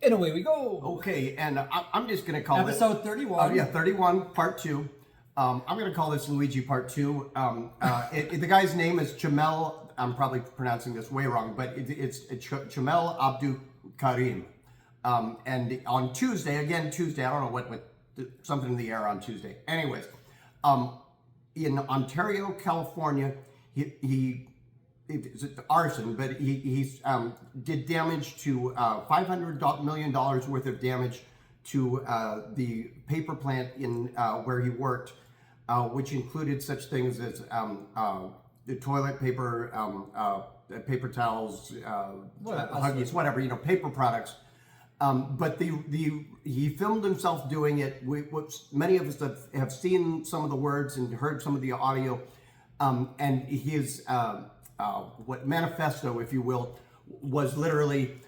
And away we go. Okay, and I'm just going to call Episode 31. Yeah, 31, part 2. I'm going to call this Luigi part 2. The guy's name is Jamel. I'm probably pronouncing this way wrong, but it's Jamel Abdul Karim. And on Tuesday, I don't know what something in the air on Tuesday. Anyways, in Ontario, California, it's arson, but he did damage to $500 million worth of damage to the paper plant in where he worked, which included such things as the toilet paper, paper towels, Huggies, whatever, paper products. But he filmed himself doing it. Many of us have seen some of the words and heard some of the audio, and his what manifesto, if you will, was literally,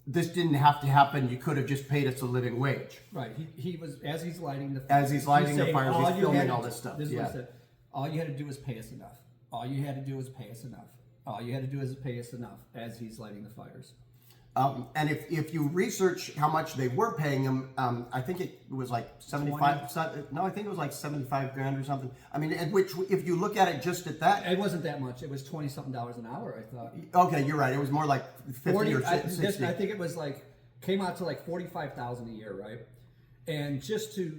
this didn't have to happen. You could have just paid us a living wage. Right. He was, as he's lighting the fire. As he's lighting the fire, he's filming all this stuff. This is what he said. All you had to do was pay us enough. All you had to do was pay us enough. All you had to do is pay us enough as he's lighting the fires. And if you research how much they were paying him, I think it was like 75. No, I think it was like 75 grand or something. I mean, which if you look at it just at that, it wasn't that much. It was $20-something an hour, I thought. Okay, you're right. It was more like 50 or 60. I think it was like came out to like $45,000 a year, right? And just to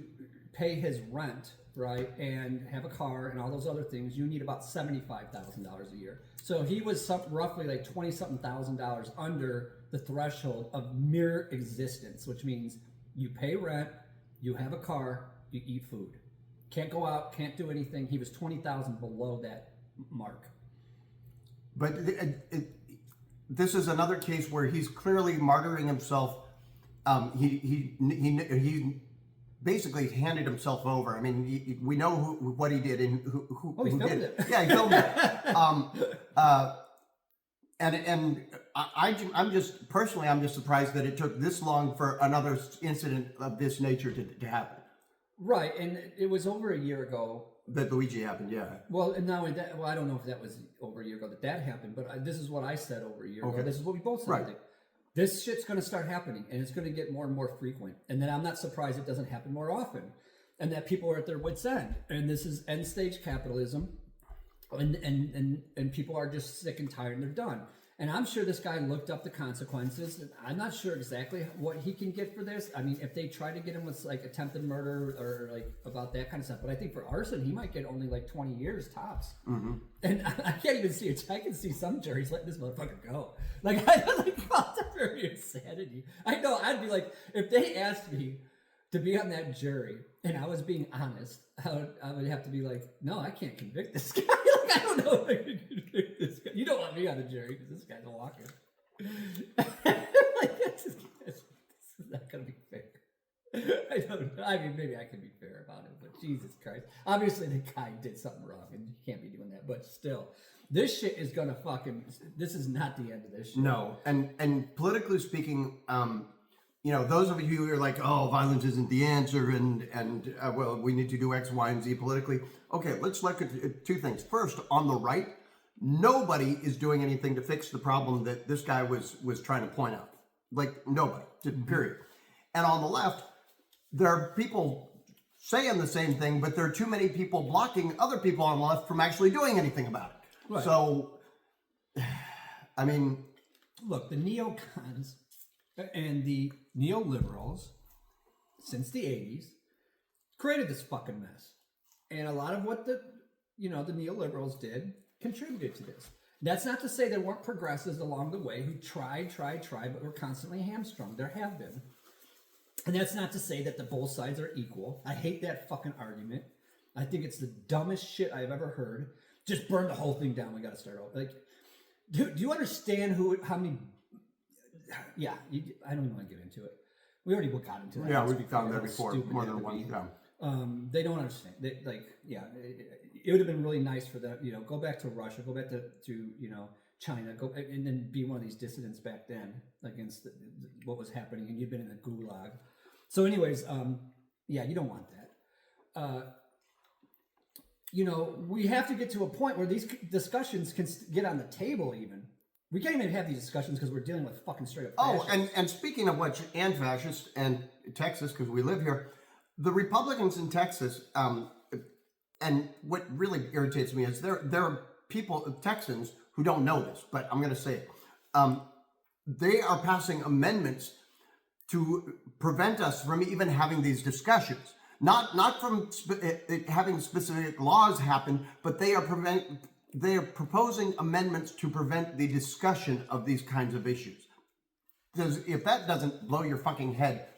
pay his rent, right, and have a car and all those other things, you need about $75,000 a year. So he was roughly like $20-something thousand under the threshold of mere existence, which means you pay rent, you have a car, you eat food. Can't go out, can't do anything. He was $20,000 below that mark. But this is another case where he's clearly martyring himself. He basically handed himself over. I mean, we know what he did and who filmed did it. Yeah, he filmed it. And I'm just personally, I'm just surprised that it took this long for another incident of this nature to happen. Right, and it was over a year ago that Luigi happened. Yeah. Well, and now that, I don't know if that was over a year ago that happened, but this is what I said over a year ago. This is what we both said. Right. This shit's going to start happening, and it's going to get more and more frequent. And then I'm not surprised it doesn't happen more often, and that people are at their wits' end. And this is end stage capitalism, and people are just sick and tired, and they're done. And I'm sure this guy looked up the consequences. I'm not sure exactly what he can get for this. I mean, if they try to get him with like attempted murder or like about that kind of stuff, but I think for arson he might get only like 20 years tops. Mm-hmm. And I can't even see it. I can see some juries letting this motherfucker go. Like I like oh, that's very insanity. I know. I'd be like, if they asked me to be on that jury and I was being honest, I would have to be like, no, I can't convict this guy. Like, I don't know if I can convict this guy. You don't want me on the jury because this guy's a walker. Like, this is not going to be fair. I don't know. I mean, maybe I can be fair about it, but Jesus Christ. Obviously, the guy did something wrong, and you can't be doing that. But still, this shit is going to fucking... This is not the end of this shit. No. And politically speaking... those of you who are like, oh, violence isn't the answer, and well, we need to do X, Y, and Z politically. Okay, let's look at two things. First, on the right, nobody is doing anything to fix the problem that this guy was trying to point out. Like, nobody, period. And on the left, there are people saying the same thing, but there are too many people blocking other people on the left from actually doing anything about it. Right. So, I mean... Look, the neocons... and the neoliberals, since the 80s, created this fucking mess. And a lot of what the neoliberals did contributed to this. That's not to say there weren't progressives along the way who tried, but were constantly hamstrung. There have been. And that's not to say that the both sides are equal. I hate that fucking argument. I think it's the dumbest shit I've ever heard. Just burn the whole thing down. We got to start over. Like, do you understand how many... Yeah, I don't even want to get into it. We already got into that. Yeah, we've gotten there before, more than one. Yeah. They don't understand. It would have been really nice for them. Go back to Russia, go back to China, go and then be one of these dissidents back then against what was happening, and you've been in the gulag. So, anyways, you don't want that. We have to get to a point where these discussions can get on the table even. We can't even have these discussions because we're dealing with fucking straight up Oh, fascists. and speaking of which, and fascists and Texas, because we live here, the Republicans in Texas, and what really irritates me is there are people, Texans, who don't know this, but I'm going to say it. They are passing amendments to prevent us from even having these discussions. Not from having specific laws happen, but they are proposing amendments to prevent the discussion of these kinds of issues. Because if that doesn't blow your fucking head,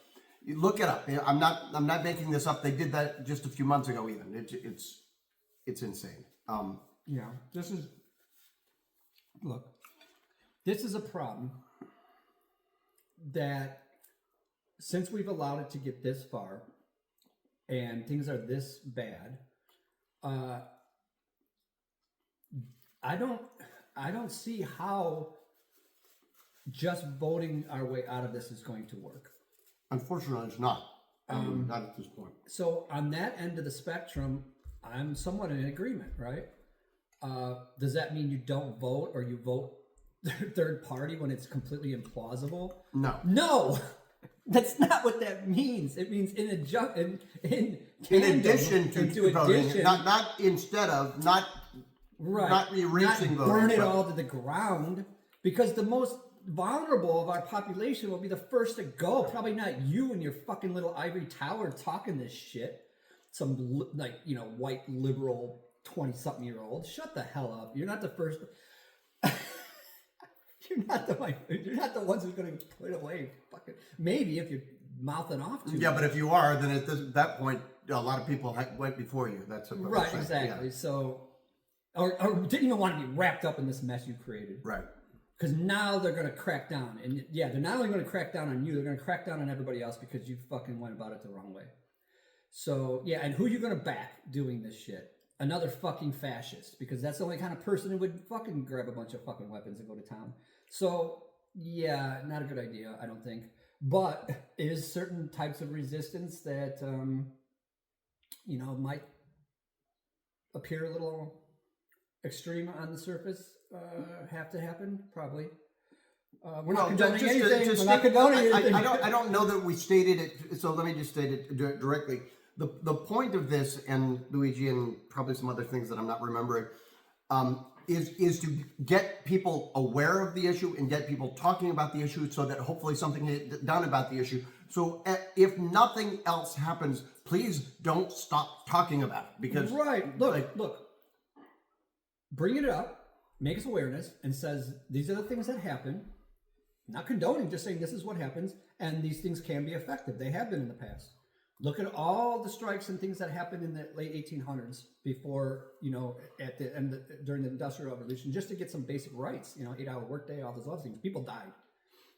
look it up. I'm not making this up. They did that just a few months ago. Even it's insane. Yeah, this is a problem that since we've allowed it to get this far and things are this bad, I don't see how just voting our way out of this is going to work. Unfortunately, it's not. Not at this point. So on that end of the spectrum, I'm somewhat in agreement, right? Does that mean you don't vote or you vote third party when it's completely implausible? No. That's not what that means. It means in addition to voting, not instead of, not erasing voting. Burn it all to the ground, because the most vulnerable of our population will be the first to go. Probably not you and your fucking little ivory tower talking this shit. Some white liberal 20-something-year-old. Shut the hell up. You're not the first. You're not the ones who's going to put away. Fucking maybe if you're mouthing off to. Yeah, but if you are, then at that point, a lot of people went before you. That's what right. Exactly. Yeah. So, or didn't even want to be wrapped up in this mess you created. Right. Because now they're going to crack down, and yeah, they're not only going to crack down on you, they're going to crack down on everybody else because you fucking went about it the wrong way. So yeah, and who are you going to back doing this shit? Another fucking fascist, because that's the only kind of person who would fucking grab a bunch of fucking weapons and go to town. So yeah, not a good idea, I don't think. But it is certain types of resistance that might appear a little extreme on the surface. Have to happen, probably. We're not condoning anything. We're not condoning anything. I don't know that we stated it, so let me just state it directly. The point of this, and Luigi, and probably some other things that I'm not remembering, is to get people aware of the issue and get people talking about the issue so that hopefully something is done about the issue. So if nothing else happens, please don't stop talking about it. Because look, bring it up, make us awareness, and says these are the things that happen. Not condoning, just saying this is what happens, and these things can be effective. They have been in the past. Look at all the strikes and things that happened in the late 1800s before, at the end, during the Industrial Revolution, just to get some basic rights, 8-hour workday, all those other things. People died.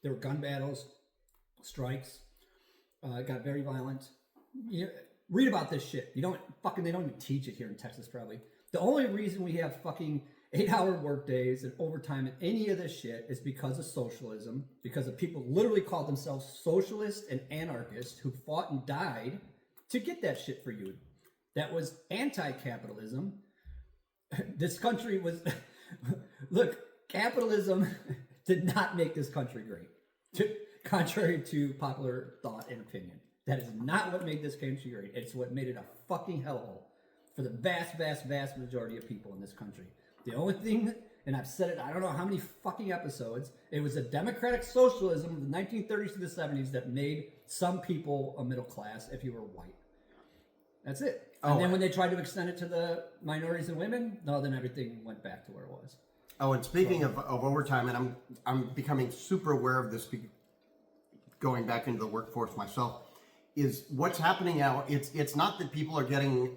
There were gun battles, strikes. It got very violent. Read about this shit. They don't even teach it here in Texas, probably. The only reason we have fucking 8-hour workdays and overtime and any of this shit is because of socialism, because of people literally called themselves socialists and anarchists who fought and died to get that shit for you. That was anti-capitalism. This country was... Look, capitalism did not make this country great, contrary to popular thought and opinion. That is not what made this country great. It's what made it a fucking hellhole for the vast, vast, vast majority of people in this country. The only thing, and I've said it, I don't know how many fucking episodes, it was a democratic socialism of the 1930s to the 70s that made some people a middle class if you were white. That's it. And then when they tried to extend it to the minorities and women, then everything went back to where it was. Oh, and speaking of overtime, and I'm becoming super aware of this, going back into the workforce myself, is what's happening now. It's not that people are getting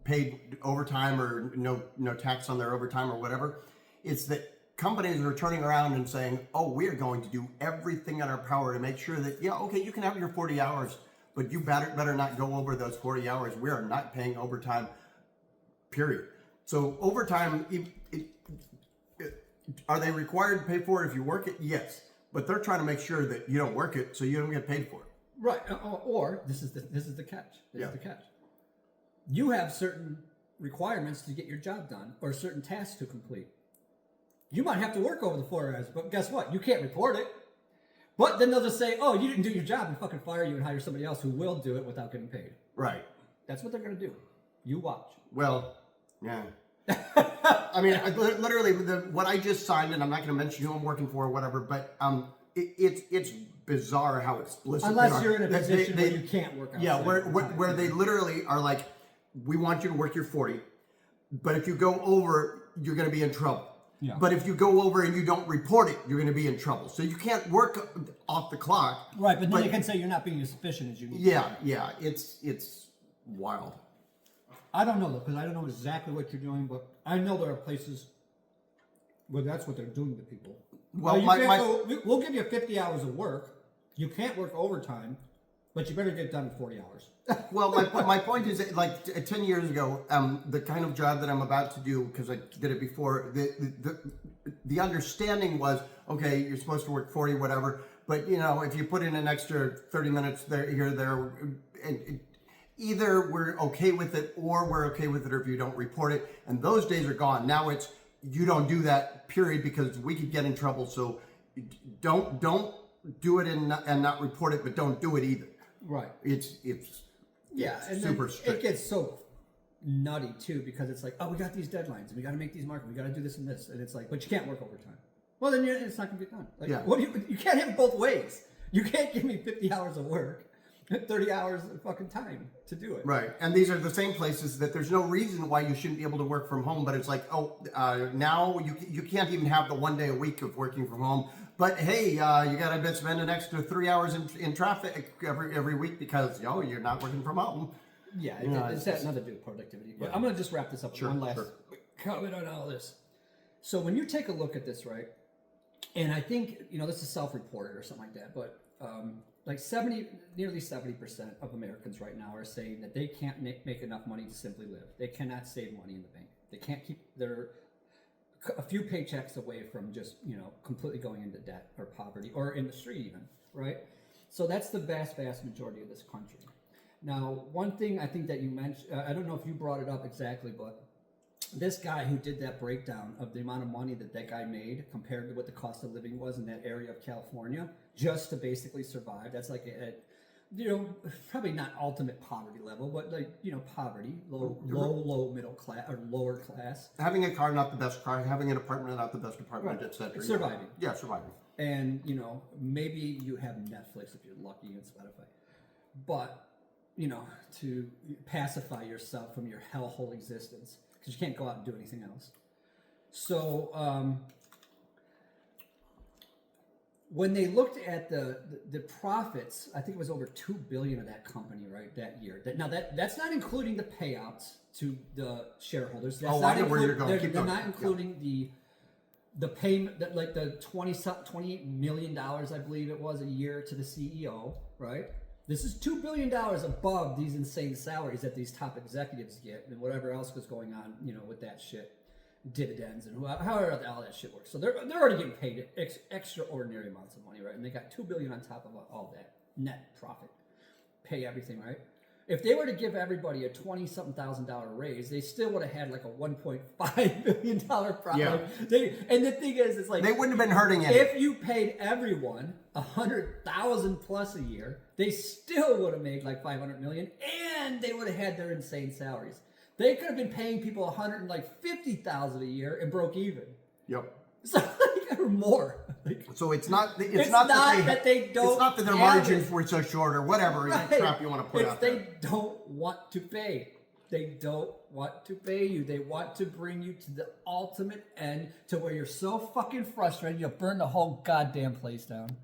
paid overtime or no tax on their overtime or whatever. It's that companies are turning around and saying, we are going to do everything in our power to make sure that, you can have your 40 hours, but you better not go over those 40 hours. We are not paying overtime, period. So overtime, are they required to pay for it if you work it? Yes. But they're trying to make sure that you don't work it so you don't get paid for it. Right. Or this is the catch. This is the catch. You have certain requirements to get your job done or certain tasks to complete. You might have to work over the 4 hours, but guess what? You can't report it. But then they'll just say, oh, you didn't do your job and fucking fire you and hire somebody else who will do it without getting paid. Right. That's what they're going to do. You watch. Well, yeah. I mean, literally, what I just signed, and I'm not going to mention who I'm working for or whatever, but it's bizarre how explicit unless you're in a position where you can't work outside. Yeah, where they literally are like, we want you to work your 40, but if you go over, you're going to be in trouble. Yeah. But if you go over and you don't report it, you're going to be in trouble. So you can't work off the clock. Right, but then you can say you're not being as efficient as you need. Yeah, it's wild. I don't know though, because I don't know exactly what you're doing, but I know there are places where that's what they're doing to people. Well, we'll give you 50 hours of work. You can't work overtime, but you better get it done in 40 hours. Well, my point is that, like 10 years ago, the kind of job that I'm about to do, because I did it before, the understanding was, okay, you're supposed to work 40, whatever, but you know, if you put in an extra 30 minutes there, here, there, and either we're okay with it or we're okay with it, or if you don't report it, and those days are gone. Now it's, you don't do that, period, because we could get in trouble. So don't do it and not report it, but don't do it either. Right. It's and super strict. It gets so nutty too, because it's like, oh, we got these deadlines and we got to make these markers, we got to do this and this, and it's like, but you can't work overtime. Well, then it's not gonna get done. Like, what do you can't have it both ways. You can't give me 50 hours of work, 30 hours of fucking time to do it. Right. And these are the same places that there's no reason why you shouldn't be able to work from home, but it's like, now you can't even have the 1 day a week of working from home. But hey, you got to spend an extra 3 hours in traffic every week because you're not working from home. Yeah, it's that another do with productivity. But I'm going to just wrap this up with one last comment on all this. So when you take a look at this, right, and I think, this is self-reported or something like that, but nearly 70% of Americans right now are saying that they can't make enough money to simply live. They cannot save money in the bank. They can't keep a few paychecks away from just, completely going into debt or poverty or in the street even, right? So that's the vast, vast majority of this country. Now, one thing I think that you mentioned, I don't know if you brought it up exactly, but this guy who did that breakdown of the amount of money that guy made compared to what the cost of living was in that area of California, just to basically survive. That's like probably not ultimate poverty level, but poverty, low middle class or lower class. Having a car, not the best car. Having an apartment, not the best apartment, right. etc. Surviving. Yeah, surviving. And maybe you have Netflix if you're lucky and Spotify, but to pacify yourself from your hellhole existence because you can't go out and do anything else. So when they looked at the profits, I think it was over $2 billion of that company, right, that year. That's not including the payouts to the shareholders. That's I know where you're going. They're not including the payment, like the $28 million, I believe it was, a year to the CEO, right? This is $2 billion above these insane salaries that these top executives get and whatever else was going on, with that shit. Dividends and however all that shit works. So they're already getting paid extraordinary amounts of money, right? And they got $2 billion on top of all that net profit. Pay everything, right? If they were to give everybody a $20-something thousand raise, they still would have had like a $1.5 billion profit. Yeah. And the thing is, it's like they wouldn't have been hurting any. If you paid everyone $100,000 plus a year, they still would have made like $500 million, and they would have had their insane salaries. They could have been paying people $150,000 a year and broke even. Yep. So or more. So it's not that their margins were so short or whatever crap you want to put out there. They don't want to pay. They don't want to pay you. They want to bring you to the ultimate end to where you're so fucking frustrated you'll burn the whole goddamn place down.